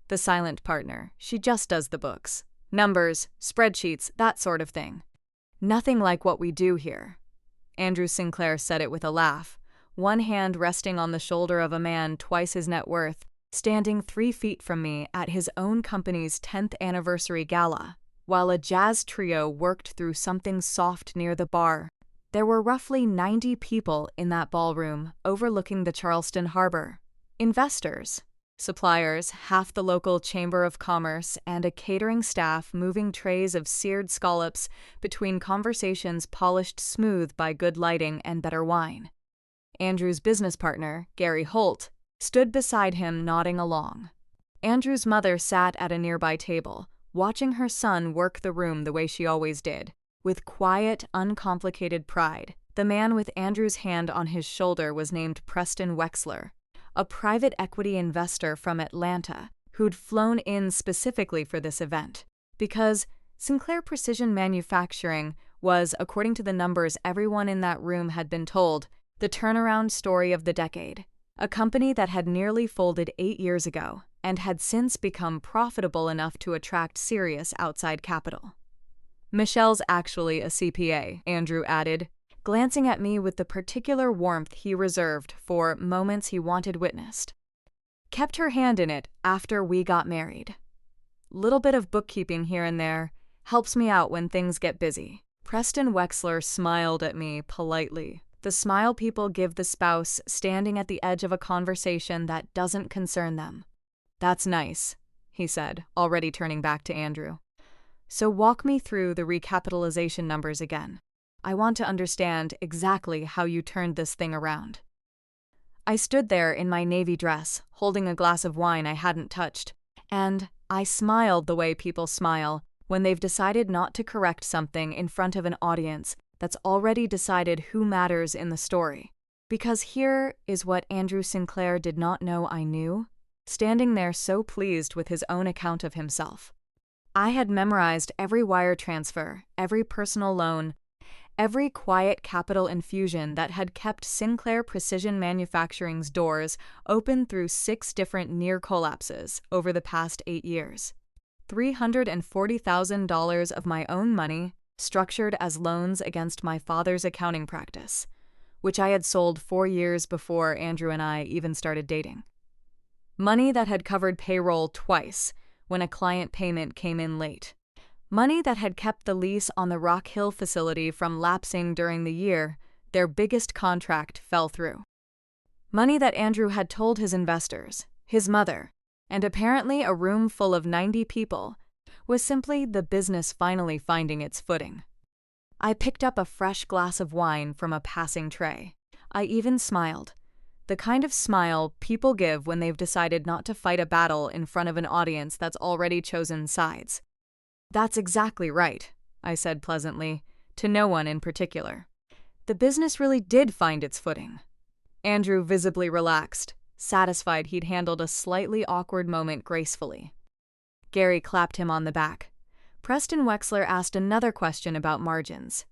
The silent partner. She just does the books. Numbers, spreadsheets, that sort of thing. Nothing like what we do here. Andrew Sinclair said it with a laugh, one hand resting on the shoulder of a man twice his net worth, standing 3 feet from me at his own company's 10th anniversary gala, while a jazz trio worked through something soft near the bar. There were roughly 90 people in that ballroom overlooking the Charleston harbor. Investors, suppliers, half the local chamber of commerce, and a catering staff moving trays of seared scallops between conversations polished smooth by good lighting and better wine. Andrew's business partner, Gary Holt, stood beside him nodding along. Andrew's mother sat at a nearby table, watching her son work the room the way she always did, with quiet, uncomplicated pride. The man with Andrew's hand on his shoulder was named Preston Wexler, a private equity investor from Atlanta who'd flown in specifically for this event, because Sinclair Precision Manufacturing was, according to the numbers everyone in that room had been told, the turnaround story of the decade. A company that had nearly folded 8 years ago and had since become profitable enough to attract serious outside capital. Michelle's actually a CPA, Andrew added, glancing at me with the particular warmth he reserved for moments he wanted witnessed. Kept her hand in it after we got married. Little bit of bookkeeping here and there helps me out when things get busy. Preston Wexler smiled at me politely. The smile people give the spouse standing at the edge of a conversation that doesn't concern them. That's nice, he said, already turning back to Andrew. So walk me through the recapitalization numbers again. I want to understand exactly how you turned this thing around. I stood there in my navy dress, holding a glass of wine I hadn't touched, and I smiled the way people smile when they've decided not to correct something in front of an audience that's already decided who matters in the story. Because here is what Andrew Sinclair did not know I knew, standing there so pleased with his own account of himself. I had memorized every wire transfer, every personal loan, every quiet capital infusion that had kept Sinclair Precision Manufacturing's doors open through 6 different near collapses over the past 8 years. $340,000 of my own money, structured as loans against my father's accounting practice, which I had sold 4 years before Andrew and I even started dating. Money that had covered payroll twice when a client payment came in late. Money that had kept the lease on the Rock Hill facility from lapsing during the year their biggest contract fell through. Money that Andrew had told his investors, his mother, and apparently a room full of 90 people, was simply the business finally finding its footing. I picked up a fresh glass of wine from a passing tray. I even smiled. The kind of smile people give when they've decided not to fight a battle in front of an audience that's already chosen sides. That's exactly right, I said pleasantly, to no one in particular. The business really did find its footing. Andrew visibly relaxed, satisfied he'd handled a slightly awkward moment gracefully. Gary clapped him on the back. Preston Wexler asked another question about margins,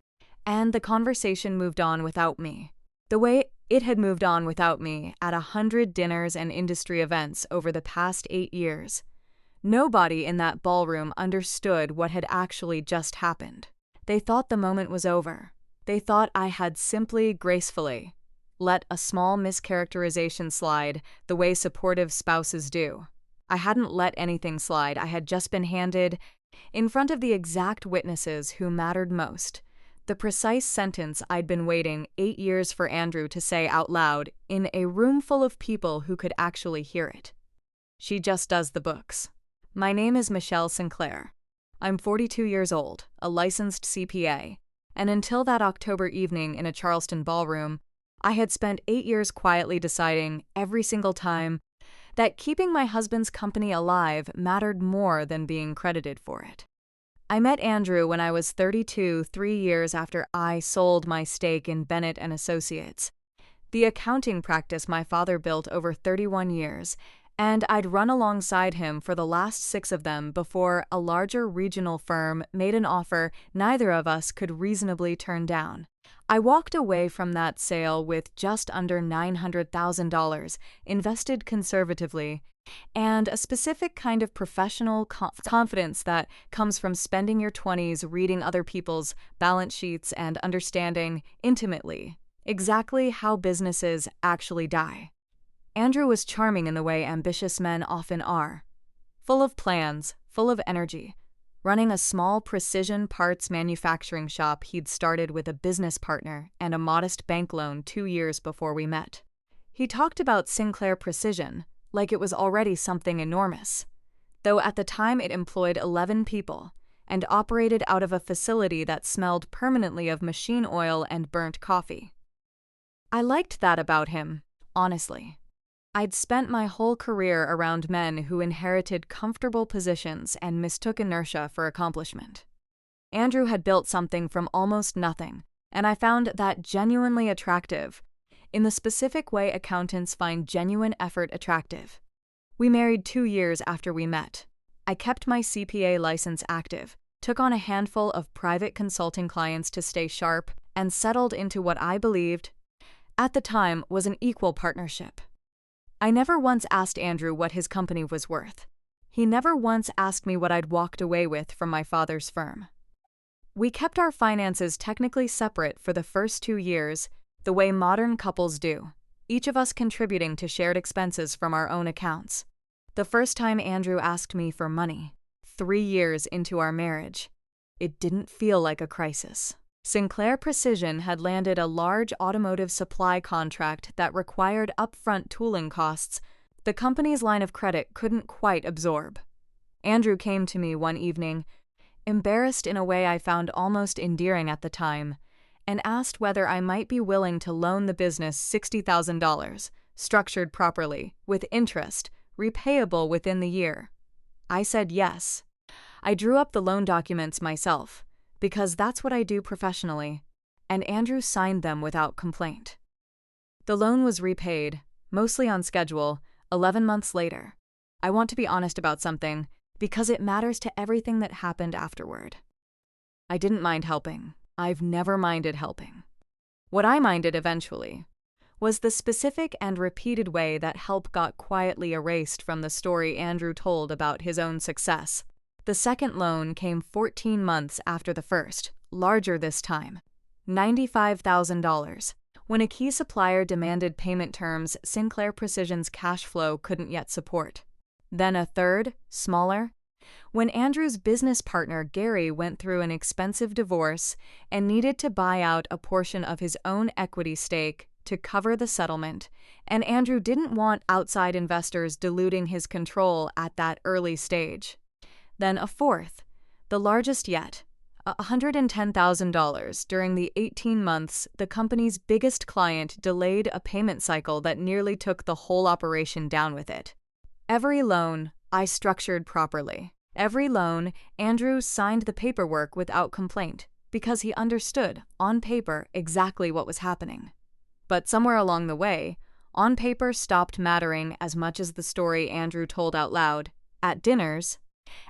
and the conversation moved on without me, the way it had moved on without me at 100 dinners and industry events over the past 8 years. Nobody in that ballroom understood what had actually just happened. They thought the moment was over. They thought I had simply, gracefully, let a small mischaracterization slide the way supportive spouses do. I hadn't let anything slide. I had just been handed, in front of the exact witnesses who mattered most, the precise sentence I'd been waiting 8 years for Andrew to say out loud in a room full of people who could actually hear it. She just does the books. My name is Michelle Sinclair. I'm 42 years old, a licensed CPA, and until that October evening in a Charleston ballroom, I had spent 8 years quietly deciding every single time that keeping my husband's company alive mattered more than being credited for it. I met Andrew when I was 32, 3 years after I sold my stake in Bennett & Associates, the accounting practice my father built over 31 years, and I'd run alongside him for the last 6 of them before a larger regional firm made an offer neither of us could reasonably turn down. I walked away from that sale with just under $900,000 invested conservatively and a specific kind of professional confidence that comes from spending your 20s reading other people's balance sheets and understanding intimately exactly how businesses actually die. Andrew was charming in the way ambitious men often are, full of plans, full of energy, running a small precision parts manufacturing shop he'd started with a business partner and a modest bank loan 2 years before we met. He talked about Sinclair Precision like it was already something enormous, though at the time it employed 11 people and operated out of a facility that smelled permanently of machine oil and burnt coffee. I liked that about him, honestly. I'd spent my whole career around men who inherited comfortable positions and mistook inertia for accomplishment. Andrew had built something from almost nothing, and I found that genuinely attractive, in the specific way accountants find genuine effort attractive. We married 2 years after we met. I kept my CPA license active, took on a handful of private consulting clients to stay sharp, and settled into what I believed, at the time, was an equal partnership. I never once asked Andrew what his company was worth. He never once asked me what I'd walked away with from my father's firm. We kept our finances technically separate for the first 2 years, the way modern couples do, each of us contributing to shared expenses from our own accounts. The first time Andrew asked me for money, 3 years into our marriage, it didn't feel like a crisis. Sinclair Precision had landed a large automotive supply contract that required upfront tooling costs the company's line of credit couldn't quite absorb. Andrew came to me one evening, embarrassed in a way I found almost endearing at the time, and asked whether I might be willing to loan the business $60,000, structured properly, with interest, repayable within the year. I said yes. I drew up the loan documents myself, because that's what I do professionally, and Andrew signed them without complaint. The loan was repaid, mostly on schedule, 11 months later. I want to be honest about something, because it matters to everything that happened afterward. I didn't mind helping. I've never minded helping. What I minded eventually was the specific and repeated way that help got quietly erased from the story Andrew told about his own success. The second loan came 14 months after the first, larger this time, $95,000. When a key supplier demanded payment terms Sinclair Precision's cash flow couldn't yet support. Then a third, smaller, when Andrew's business partner Gary went through an expensive divorce and needed to buy out a portion of his own equity stake to cover the settlement, and Andrew didn't want outside investors diluting his control at that early stage. Then a fourth, the largest yet, $110,000 during the 18 months the company's biggest client delayed a payment cycle that nearly took the whole operation down with it. Every loan I structured properly. Every loan, Andrew signed the paperwork without complaint because he understood, on paper, exactly what was happening. But somewhere along the way, on paper stopped mattering as much as the story Andrew told out loud, at dinners,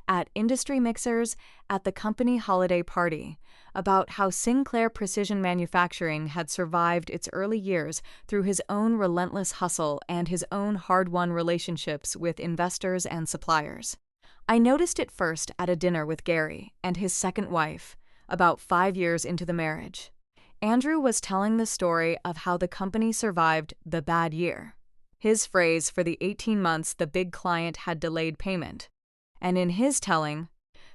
at industry mixers, at the company holiday party, about how Sinclair Precision Manufacturing had survived its early years through his own relentless hustle and his own hard-won relationships with investors and suppliers. I noticed it first at a dinner with Gary and his second wife, about 5 years into the marriage. Andrew was telling the story of how the company survived the bad year, his phrase for the 18 months the big client had delayed payment. And in his telling,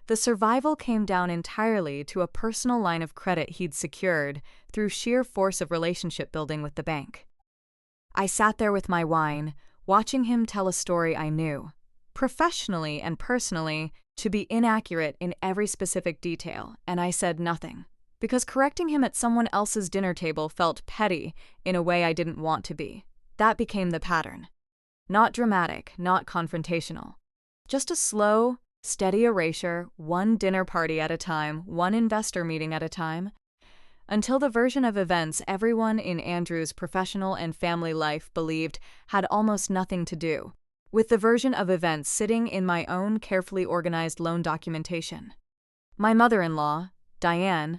the survival came down entirely to a personal line of credit he'd secured through sheer force of relationship building with the bank. I sat there with my wine, watching him tell a story I knew, professionally and personally, to be inaccurate in every specific detail, and I said nothing, because correcting him at someone else's dinner table felt petty in a way I didn't want to be. That became the pattern. Not dramatic, not confrontational. Just a slow, steady erasure, one dinner party at a time, one investor meeting at a time, until the version of events everyone in Andrew's professional and family life believed had almost nothing to do with the version of events sitting in my own carefully organized loan documentation. My mother-in-law, Diane,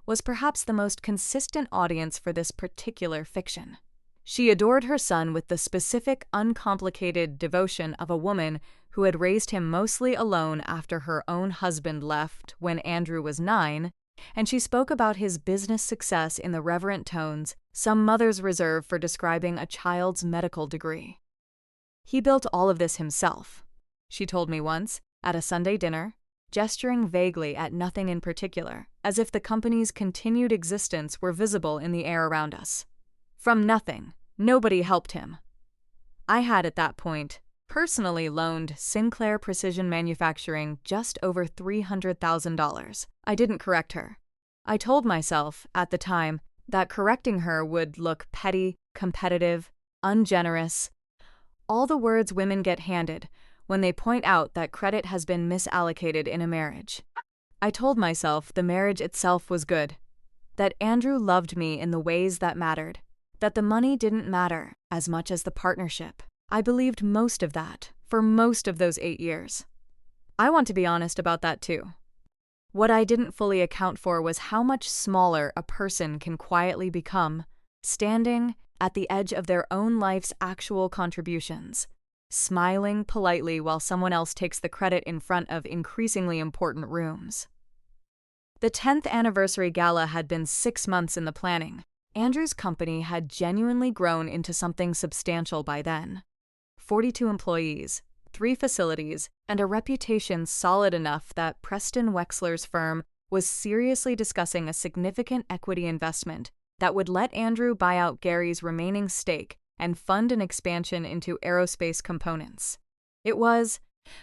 was perhaps the most consistent audience for this particular fiction. She adored her son with the specific, uncomplicated devotion of a woman who had raised him mostly alone after her own husband left when Andrew was 9, and she spoke about his business success in the reverent tones some mothers reserve for describing a child's medical degree. "He built all of this himself," she told me once, at a Sunday dinner, gesturing vaguely at nothing in particular, as if the company's continued existence were visible in the air around us. From nothing. Nobody helped him. I had, at that point, personally loaned Sinclair Precision Manufacturing just over $300,000. I didn't correct her. I told myself, at the time, that correcting her would look petty, competitive, ungenerous, all the words women get handed when they point out that credit has been misallocated in a marriage. I told myself the marriage itself was good, that Andrew loved me in the ways that mattered, that the money didn't matter as much as the partnership. I believed most of that for most of those 8 years. I want to be honest about that too. What I didn't fully account for was how much smaller a person can quietly become, standing at the edge of their own life's actual contributions, smiling politely while someone else takes the credit in front of increasingly important rooms. The 10th anniversary gala had been 6 months in the planning. Andrew's company had genuinely grown into something substantial by then. 42 employees, 3 facilities, and a reputation solid enough that Preston Wexler's firm was seriously discussing a significant equity investment that would let Andrew buy out Gary's remaining stake and fund an expansion into aerospace components. It was,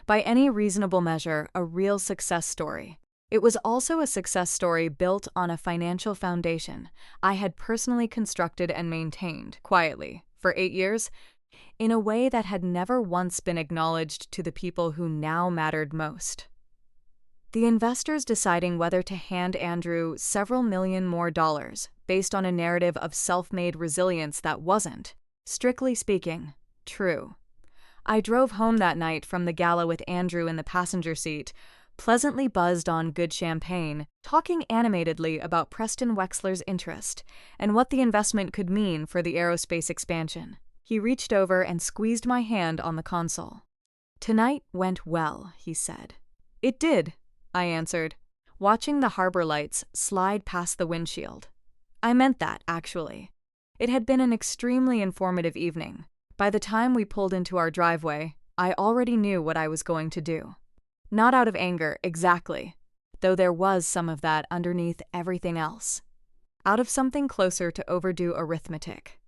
by any reasonable measure, a real success story. It was also a success story built on a financial foundation I had personally constructed and maintained, quietly, for 8 years, in a way that had never once been acknowledged to the people who now mattered most. The investors deciding whether to hand Andrew several million more dollars based on a narrative of self-made resilience that wasn't, strictly speaking, true. I drove home that night from the gala with Andrew in the passenger seat, pleasantly buzzed on good champagne, talking animatedly about Preston Wexler's interest and what the investment could mean for the aerospace expansion. He reached over and squeezed my hand on the console. "Tonight went well," he said. "It did," I answered, watching the harbor lights slide past the windshield. I meant that, actually. It had been an extremely informative evening. By the time we pulled into our driveway, I already knew what I was going to do. Not out of anger, exactly, though there was some of that underneath everything else. Out of something closer to overdue arithmetic.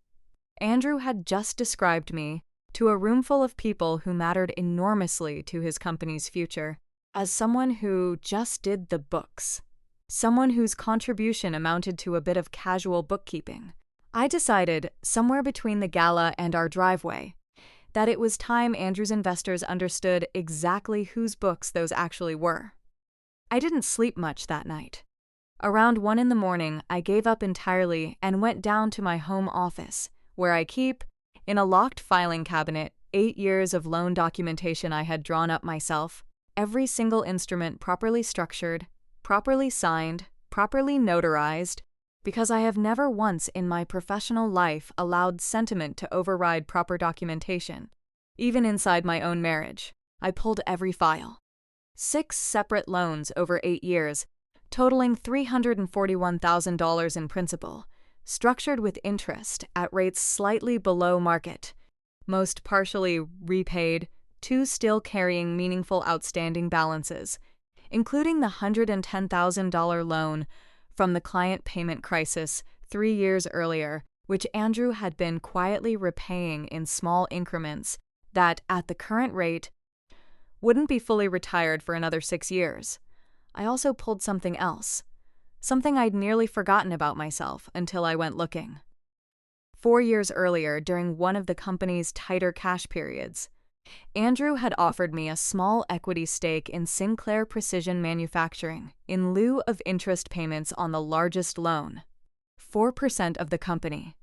Andrew had just described me, to a roomful of people who mattered enormously to his company's future, as someone who just did the books. Someone whose contribution amounted to a bit of casual bookkeeping. I decided, somewhere between the gala and our driveway, that it was time Andrew's investors understood exactly whose books those actually were. I didn't sleep much that night. Around 1 in the morning, I gave up entirely and went down to my home office, where I keep, in a locked filing cabinet, 8 years of loan documentation I had drawn up myself, every single instrument properly structured, properly signed, properly notarized, because I have never once in my professional life allowed sentiment to override proper documentation. Even inside my own marriage, I pulled every file. 6 separate loans over 8 years, totaling $341,000 in principal, structured with interest at rates slightly below market, most partially repaid, 2 still carrying meaningful outstanding balances, including the $110,000 loan from the client payment crisis 3 years earlier, which Andrew had been quietly repaying in small increments that, at the current rate, wouldn't be fully retired for another 6 years. I also pulled something else, something I'd nearly forgotten about myself until I went looking. 4 years earlier, during one of the company's tighter cash periods, Andrew had offered me a small equity stake in Sinclair Precision Manufacturing in lieu of interest payments on the largest loan, 4% of the company,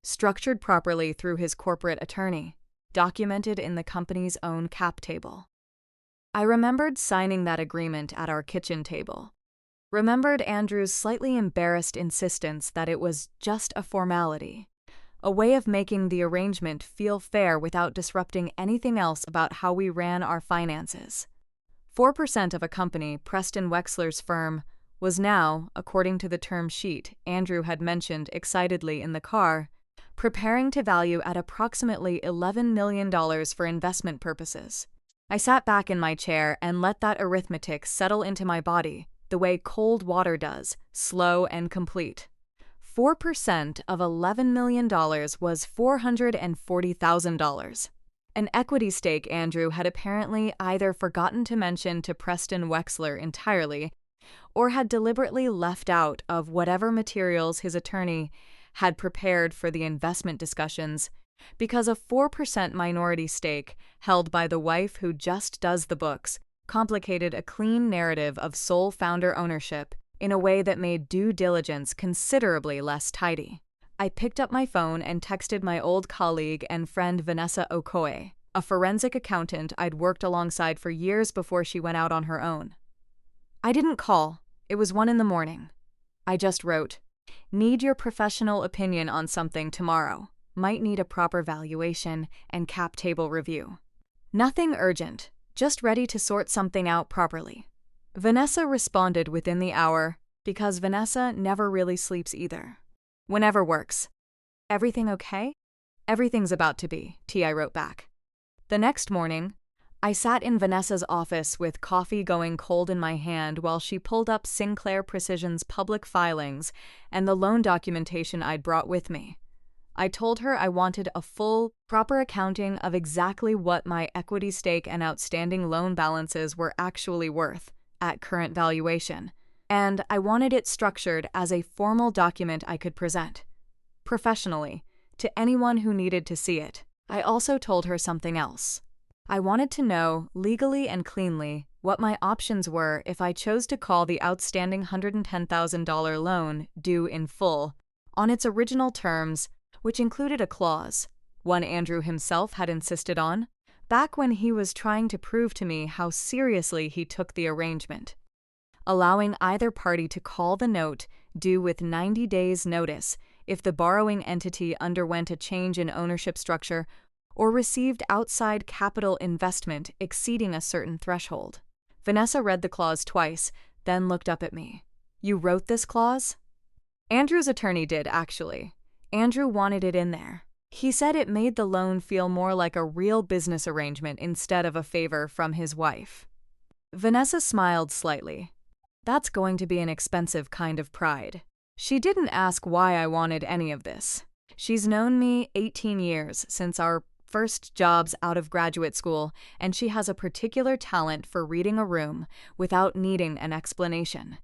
structured properly through his corporate attorney, documented in the company's own cap table. I remembered signing that agreement at our kitchen table, Remembered Andrew's slightly embarrassed insistence that it was just a formality, a way of making the arrangement feel fair without disrupting anything else about how we ran our finances. 4% of a company, Preston Wexler's firm, was now, according to the term sheet Andrew had mentioned excitedly in the car, preparing to value at approximately $11 million for investment purposes. I sat back in my chair and let that arithmetic settle into my body, the way cold water does, slow and complete. 4% of $11 million was $440,000. An equity stake Andrew had apparently either forgotten to mention to Preston Wexler entirely, or had deliberately left out of whatever materials his attorney had prepared for the investment discussions, because a 4% minority stake held by the wife who just does the books complicated a clean narrative of sole founder ownership in a way that made due diligence considerably less tidy. I picked up my phone and texted my old colleague and friend Vanessa Okoye, a forensic accountant I'd worked alongside for years before she went out on her own. I didn't call. It was 1 a.m. I just wrote, "Need your professional opinion on something tomorrow. Might need a proper valuation and cap table review. Nothing urgent, just ready to sort something out properly." Vanessa responded within the hour, because Vanessa never really sleeps either. "Whenever works." "Everything okay?" "Everything's about to be," I wrote back. The next morning, I sat in Vanessa's office with coffee going cold in my hand while she pulled up Sinclair Precision's public filings and the loan documentation I'd brought with me. I told her I wanted a full, proper accounting of exactly what my equity stake and outstanding loan balances were actually worth at current valuation, and I wanted it structured as a formal document I could present, professionally, to anyone who needed to see it. I also told her something else. I wanted to know, legally and cleanly, what my options were if I chose to call the outstanding $110,000 loan due in full, on its original terms, which included a clause, one Andrew himself had insisted on, back when he was trying to prove to me how seriously he took the arrangement, allowing either party to call the note due with 90 days' notice if the borrowing entity underwent a change in ownership structure or received outside capital investment exceeding a certain threshold. Vanessa read the clause twice, then looked up at me. "You wrote this clause?" Andrew's attorney did, actually. Andrew wanted it in there. He said it made the loan feel more like a real business arrangement instead of a favor from his wife. Vanessa smiled slightly. "That's going to be an expensive kind of pride." She didn't ask why I wanted any of this. She's known me 18 years, since our first jobs out of graduate school, and she has a particular talent for reading a room without needing an explanation.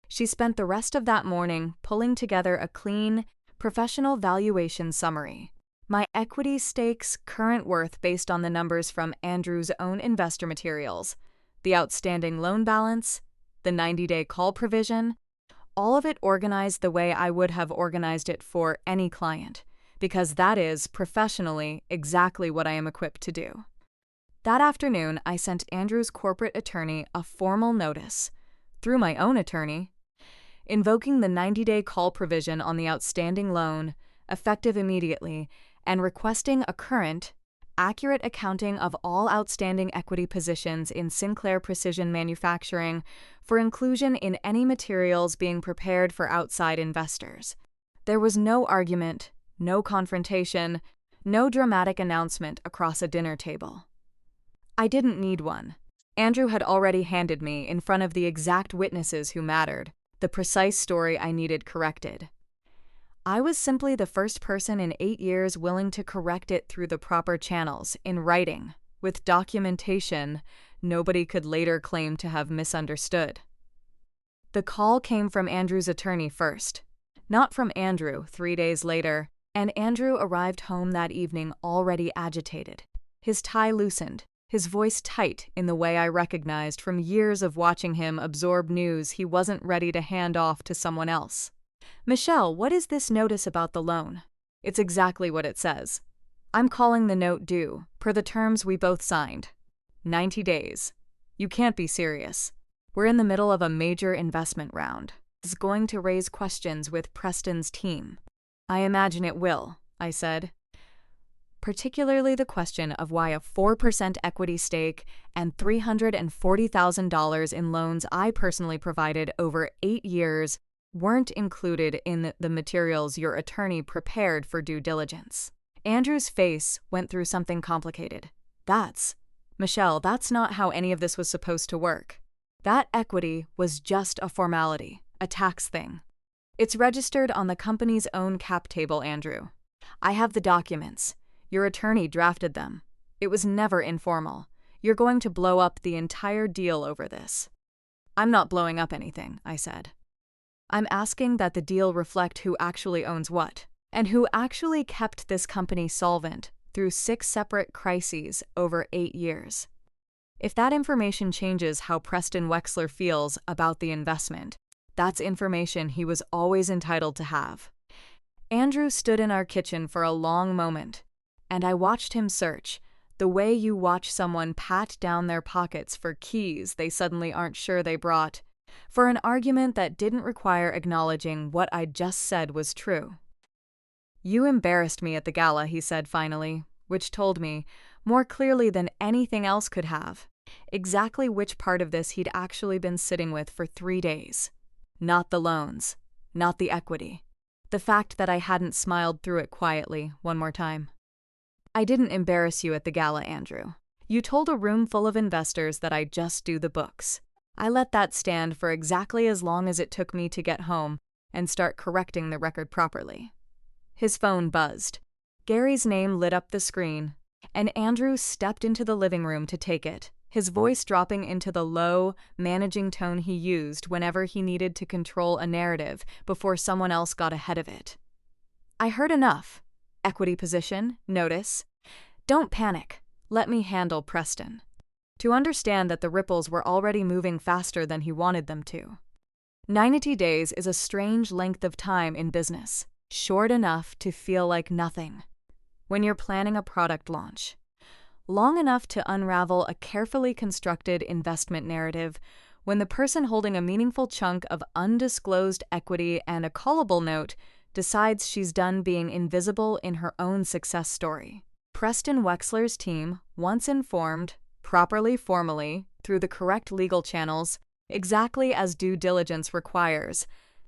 She spent the rest of that morning pulling together a clean, professional valuation summary. My equity stake's current worth based on the numbers from Andrew's own investor materials, the outstanding loan balance, the 90-day call provision, all of it organized the way I would have organized it for any client, because that is, professionally, exactly what I am equipped to do. That afternoon, I sent Andrew's corporate attorney a formal notice, through my own attorney, invoking the 90-day call provision on the outstanding loan, effective immediately, and requesting a current, accurate accounting of all outstanding equity positions in Sinclair Precision Manufacturing for inclusion in any materials being prepared for outside investors. There was no argument, no confrontation, no dramatic announcement across a dinner table. I didn't need one. Andrew had already handed me, in front of the exact witnesses who mattered, the precise story I needed corrected. I was simply the first person in 8 years willing to correct it through the proper channels, in writing, with documentation nobody could later claim to have misunderstood. The call came from Andrew's attorney first, not from Andrew 3 days later, and Andrew arrived home that evening already agitated, his tie loosened, his voice tight in the way I recognized from years of watching him absorb news he wasn't ready to hand off to someone else. "Michelle, what is this notice about the loan?" "It's exactly what it says. I'm calling the note due, per the terms we both signed. 90 days. You can't be serious. We're in the middle of a major investment round. It's going to raise questions with Preston's team. I imagine it will, I said. Particularly the question of why a 4% equity stake and $340,000 in loans I personally provided over 8 years weren't included in the materials your attorney prepared for due diligence. Andrew's face went through something complicated. Michelle, that's not how any of this was supposed to work. That equity was just a formality, a tax thing. It's registered on the company's own cap table, Andrew. I have the documents. Your attorney drafted them. It was never informal. You're going to blow up the entire deal over this. I'm not blowing up anything, I said. I'm asking that the deal reflect who actually owns what, and who actually kept this company solvent through 6 separate crises over 8 years. If that information changes how Preston Wexler feels about the investment, that's information he was always entitled to have. Andrew stood in our kitchen for a long moment, and I watched him search, the way you watch someone pat down their pockets for keys they suddenly aren't sure they brought, for an argument that didn't require acknowledging what I'd just said was true. You embarrassed me at the gala, he said finally, which told me, more clearly than anything else could have, exactly which part of this he'd actually been sitting with for 3 days. Not the loans, not the equity. The fact that I hadn't smiled through it quietly one more time. I didn't embarrass you at the gala, Andrew. You told a room full of investors that I'd just do the books. I let that stand for exactly as long as it took me to get home and start correcting the record properly. His phone buzzed. Gary's name lit up the screen, and Andrew stepped into the living room to take it, his voice dropping into the low, managing tone he used whenever he needed to control a narrative before someone else got ahead of it. I heard enough. Equity position, notice. Don't panic. Let me handle Preston. To understand that the ripples were already moving faster than he wanted them to. 90 days is a strange length of time in business, short enough to feel like nothing. When you're planning a product launch. Long enough to unravel a carefully constructed investment narrative when the person holding a meaningful chunk of undisclosed equity and a callable note decides she's done being invisible in her own success story. Preston Wexler's team, once informed, properly formally, through the correct legal channels, exactly as due diligence requires,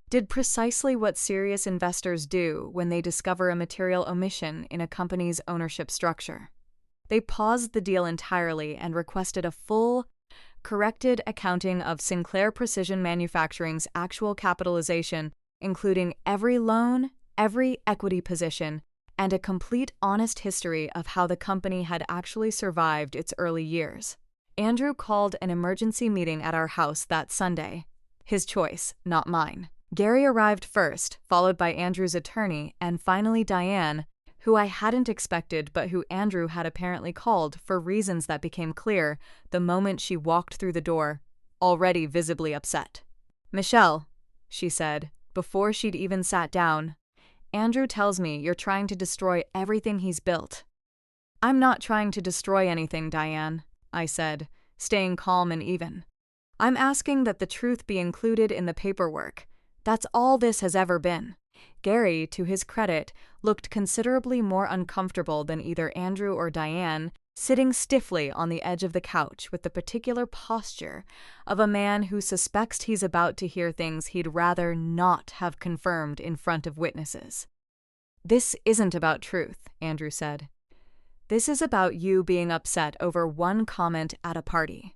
did precisely what serious investors do when they discover a material omission in a company's ownership structure. They paused the deal entirely and requested a full, corrected accounting of Sinclair Precision Manufacturing's actual capitalization, including every loan, every equity position, and a complete honest history of how the company had actually survived its early years. Andrew called an emergency meeting at our house that Sunday. His choice, not mine. Gary arrived first, followed by Andrew's attorney, and finally Diane, who I hadn't expected but who Andrew had apparently called for reasons that became clear the moment she walked through the door, already visibly upset. "Michelle," she said, before she'd even sat down, "Andrew tells me you're trying to destroy everything he's built." "I'm not trying to destroy anything, Diane," I said, staying calm and even. "I'm asking that the truth be included in the paperwork. That's all this has ever been." Gary, to his credit, looked considerably more uncomfortable than either Andrew or Diane, sitting stiffly on the edge of the couch with the particular posture of a man who suspects he's about to hear things he'd rather not have confirmed in front of witnesses. "This isn't about truth," Andrew said. "This is about you being upset over one comment at a party.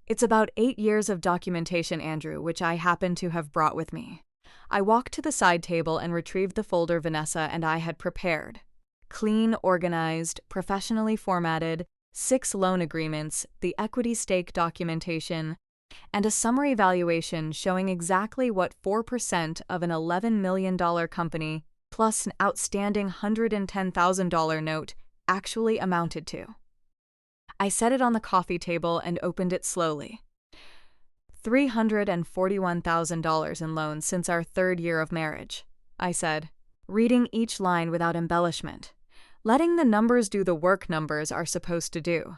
It's about 8 years of documentation, Andrew, which I happen to have brought with me." I walked to the side table and retrieved the folder Vanessa and I had prepared. Clean, organized, professionally formatted, 6 loan agreements, the equity stake documentation, and a summary valuation showing exactly what 4% of an $11 million company plus an outstanding $110,000 note actually amounted to. I set it on the coffee table and opened it slowly. $341,000 in loans since our 3rd year of marriage, I said, reading each line without embellishment, letting the numbers do the work numbers are supposed to do.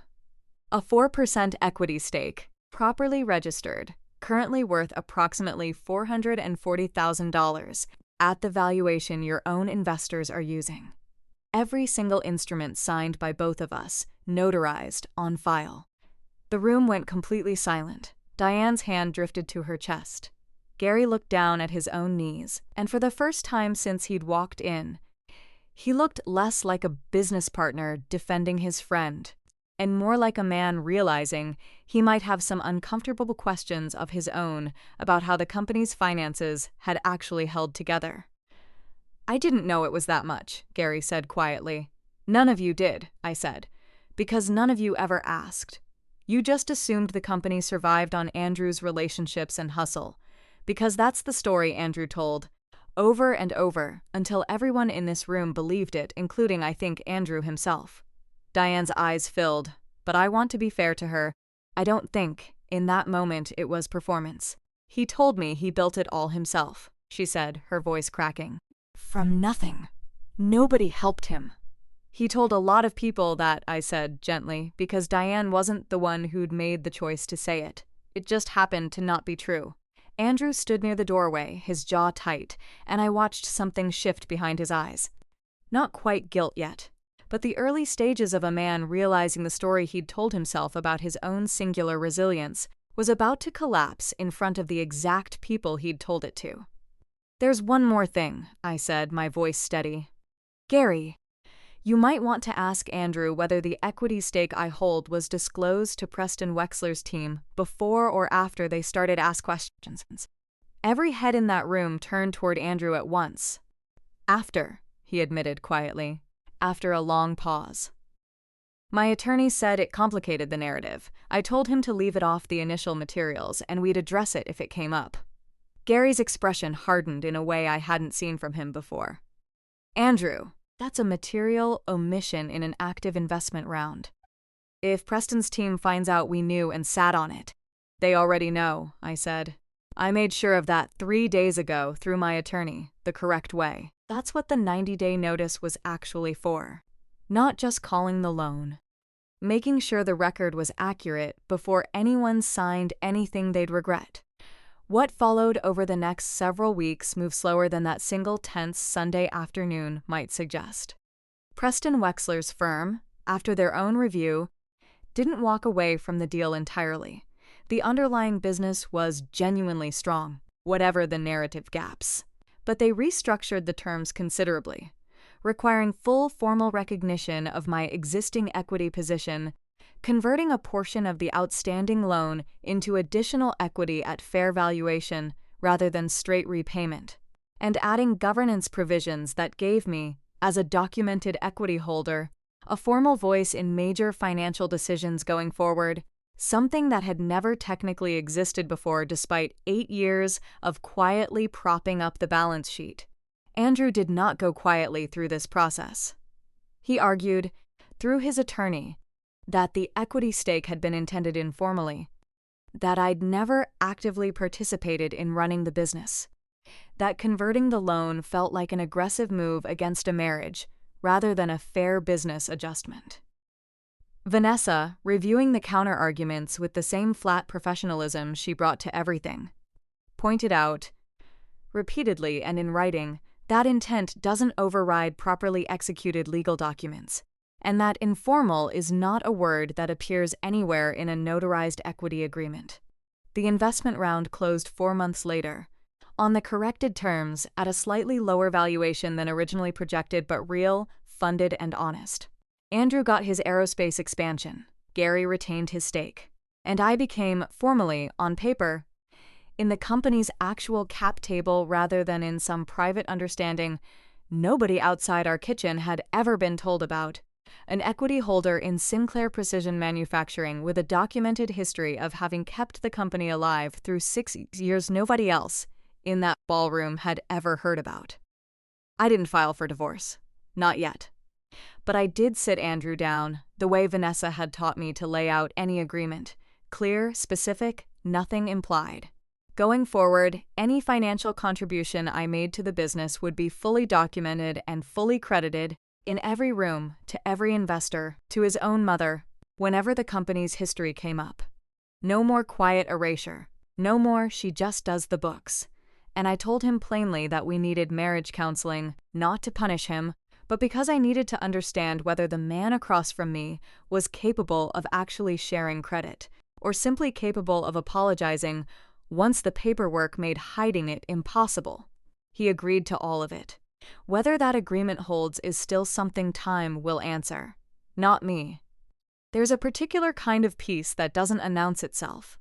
A 4% equity stake, properly registered, currently worth approximately $440,000 at the valuation your own investors are using. Every single instrument signed by both of us, notarized, on file. The room went completely silent. Diane's hand drifted to her chest. Gary looked down at his own knees, and for the first time since he'd walked in, he looked less like a business partner defending his friend, and more like a man realizing he might have some uncomfortable questions of his own about how the company's finances had actually held together. "I didn't know it was that much," Gary said quietly. "None of you did," I said, "because none of you ever asked. You just assumed the company survived on Andrew's relationships and hustle, because that's the story Andrew told, over and over, until everyone in this room believed it, including, I think, Andrew himself." Diane's eyes filled, but I want to be fair to her. I don't think, in that moment, it was performance. "He told me he built it all himself," she said, her voice cracking. "From nothing. Nobody helped him." "He told a lot of people that," I said gently, because Diane wasn't the one who'd made the choice to say it. It just happened to not be true. Andrew stood near the doorway, his jaw tight, and I watched something shift behind his eyes. Not quite guilt yet, but the early stages of a man realizing the story he'd told himself about his own singular resilience was about to collapse in front of the exact people he'd told it to. "There's one more thing," I said, my voice steady. "Gary, you might want to ask Andrew whether the equity stake I hold was disclosed to Preston Wexler's team before or after they started to ask questions." Every head in that room turned toward Andrew at once. "After," he admitted quietly, after a long pause. "My attorney said it complicated the narrative. I told him to leave it off the initial materials, and we'd address it if it came up." Gary's expression hardened in a way I hadn't seen from him before. "Andrew, that's a material omission in an active investment round. If Preston's team finds out we knew and sat on it, they already know," I said. "I made sure of that 3 days ago through my attorney, the correct way. That's what the 90-day notice was actually for. Not just calling the loan. Making sure the record was accurate before anyone signed anything they'd regret." What followed over the next several weeks moved slower than that single tense Sunday afternoon might suggest. Preston Wexler's firm, after their own review, didn't walk away from the deal entirely. The underlying business was genuinely strong, whatever the narrative gaps. But they restructured the terms considerably, requiring full formal recognition of my existing equity position, converting a portion of the outstanding loan into additional equity at fair valuation rather than straight repayment, and adding governance provisions that gave me, as a documented equity holder, a formal voice in major financial decisions going forward, something that had never technically existed before despite 8 years of quietly propping up the balance sheet. Andrew did not go quietly through this process. He argued, through his attorney, that the equity stake had been intended informally, that I'd never actively participated in running the business, that converting the loan felt like an aggressive move against a marriage rather than a fair business adjustment. Vanessa, reviewing the counter-arguments with the same flat professionalism she brought to everything, pointed out, repeatedly and in writing, that intent doesn't override properly executed legal documents, and that informal is not a word that appears anywhere in a notarized equity agreement. The investment round closed 4 months later, on the corrected terms at a slightly lower valuation than originally projected, but real, funded, and honest. Andrew got his aerospace expansion, Gary retained his stake, and I became, formally, on paper, in the company's actual cap table rather than in some private understanding nobody outside our kitchen had ever been told about, an equity holder in Sinclair Precision Manufacturing with a documented history of having kept the company alive through 6 years nobody else in that ballroom had ever heard about. I didn't file for divorce. Not yet. But I did sit Andrew down, the way Vanessa had taught me to lay out any agreement. Clear, specific, nothing implied. Going forward, any financial contribution I made to the business would be fully documented and fully credited, in every room, to every investor, to his own mother, whenever the company's history came up. No more quiet erasure. No more she just does the books. And I told him plainly that we needed marriage counseling, not to punish him, but because I needed to understand whether the man across from me was capable of actually sharing credit, or simply capable of apologizing once the paperwork made hiding it impossible. He agreed to all of it. Whether that agreement holds is still something time will answer. Not me. There's a particular kind of peace that doesn't announce itself.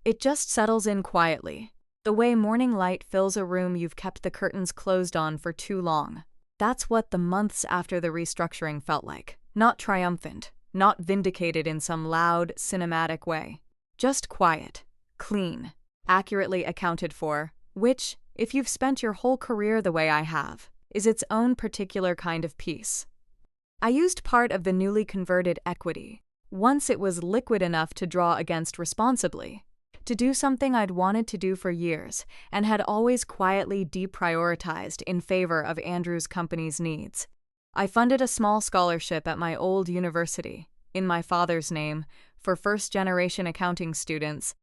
It just settles in quietly, the way morning light fills a room you've kept the curtains closed on for too long. That's what the months after the restructuring felt like. Not triumphant, not vindicated in some loud, cinematic way. Just quiet, clean, accurately accounted for, which, if you've spent your whole career the way I have, is its own particular kind of peace. I used part of the newly converted equity, once it was liquid enough to draw against responsibly, to do something I'd wanted to do for years and had always quietly deprioritized in favor of Andrew's company's needs. I funded a small scholarship at my old university, in my father's name, for first-generation accounting students,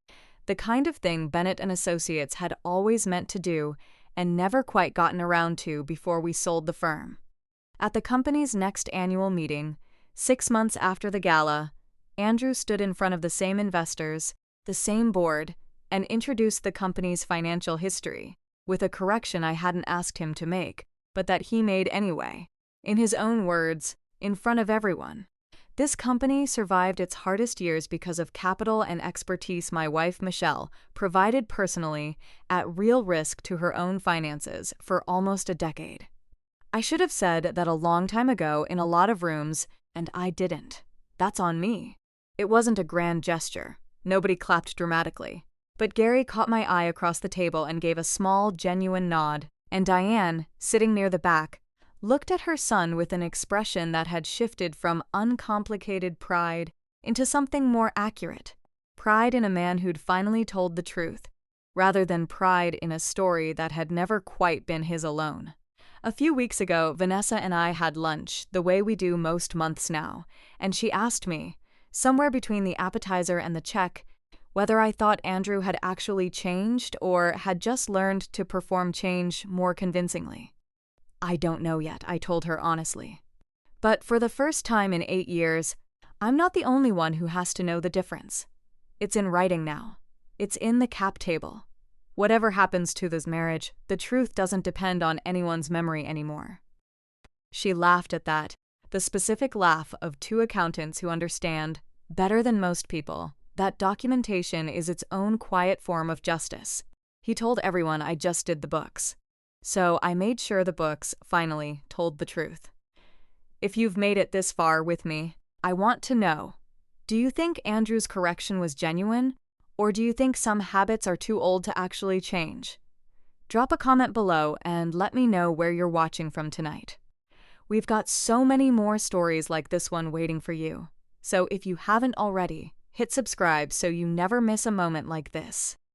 the kind of thing Bennett and Associates had always meant to do and never quite gotten around to before we sold the firm. At the company's next annual meeting, 6 months after the gala, Andrew stood in front of the same investors, the same board, and introduced the company's financial history, with a correction I hadn't asked him to make, but that he made anyway. In his own words, in front of everyone. This company survived its hardest years because of capital and expertise my wife, Michelle, provided personally, at real risk to her own finances, for almost a decade. I should have said that a long time ago in a lot of rooms, and I didn't. That's on me. It wasn't a grand gesture. Nobody clapped dramatically. But Gary caught my eye across the table and gave a small, genuine nod, and Diane, sitting near the back, looked at her son with an expression that had shifted from uncomplicated pride into something more accurate. Pride in a man who'd finally told the truth, rather than pride in a story that had never quite been his alone. A few weeks ago, Vanessa and I had lunch, the way we do most months now, and she asked me, somewhere between the appetizer and the check, whether I thought Andrew had actually changed or had just learned to perform change more convincingly. I don't know yet, I told her honestly. But for the first time in 8 years, I'm not the only one who has to know the difference. It's in writing now. It's in the cap table. Whatever happens to this marriage, the truth doesn't depend on anyone's memory anymore. She laughed at that, the specific laugh of two accountants who understand, better than most people, that documentation is its own quiet form of justice. He told everyone I just did the books. So I made sure the books, finally, told the truth. If you've made it this far with me, I want to know, do you think Andrew's correction was genuine? Or do you think some habits are too old to actually change? Drop a comment below and let me know where you're watching from tonight. We've got so many more stories like this one waiting for you. So if you haven't already, hit subscribe so you never miss a moment like this.